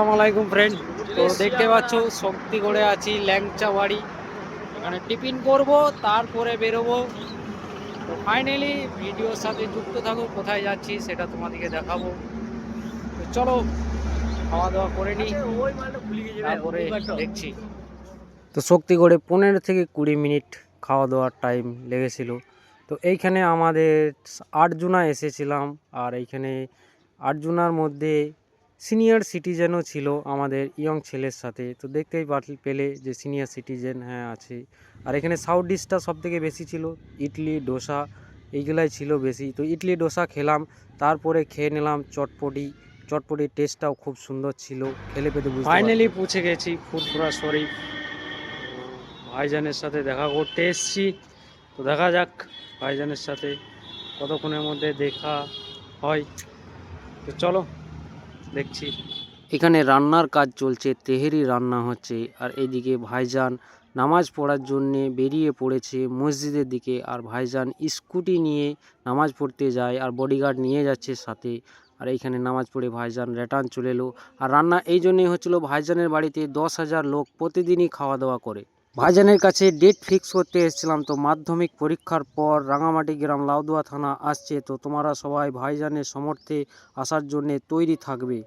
আসসালামু আলাইকুম ফ্রেন্ড। তো দেখতে পাচ্ছ শক্তিগড়ে আছি, ল্যাংচা বাড়ি। এখানে টিফিন করব, তারপরে বেরোবো। তো ফাইনালি ভিডিওর সাথে যুক্ত থাকো, কোথায় যাচ্ছি সেটা তোমাদেরকে দেখাবো। তো চলো খাওয়া দাওয়া করে নিই, তারপরে দেখছি। তো শক্তিগড়ে 15 থেকে 20 মিনিট খাওয়া দাওয়ার টাইম লেগেছিল। তো এইখানে আমাদের 8 জনা এসেছিলাম, আর এইখানে 8 জনার মধ্যে সিনিয়র সিটিজেনও ছিল আমাদের ইয়ং ছেলের সাথে। তো দেখতেই পেলে যে সিনিয়র সিটিজেন হ্যাঁ আছে। আর এখানে সাউথ ডিশটা সবথেকে বেশি ছিল, ইডলি ডোসা এইগুলাই ছিল বেশি। তো ইডলি ডোসা খেলাম, তারপরে খেয়ে নিলাম চটপটি। চটপটির টেস্টটাও খুব সুন্দর ছিল, খেলে পেতে বুঝতে ফাইনালি পৌঁছে গেছি ফুরফুরা শরীফ। ভাইজানের সাথে দেখা করতে এসছি। তো দেখা যাক ভাইজানের সাথে কতক্ষণের মধ্যে দেখা হয়। তো চলো দেখছি। এখানে রান্নার কাজ চলছে, তেহেরি রান্না হচ্ছে। আর এইদিকে ভাইজান নামাজ পড়ার জন্যে বেরিয়ে পড়েছে মসজিদের দিকে। আর ভাইজান স্কুটি নিয়ে নামাজ পড়তে যায়, আর বডিগার্ড নিয়ে যাচ্ছে সাথে। আর এইখানে নামাজ পড়ে ভাইজান রিটার্ন চলে এলো। আর রান্না এই জন্যই হচ্ছিল, ভাইজানের বাড়িতে 10,000 লোক প্রতিদিনই খাওয়া দাওয়া করে। ভাইজানের কাছে ডেট ফিক্স করতে এসেছিলাম। তো মাধ্যমিক পরীক্ষার পর রাঙামাটি গ্রাম লাউদুয়া থানা আসছে। তো তোমরা সবাই ভাইজানের সমর্থে আসার জন্যে তৈরি থাকবে।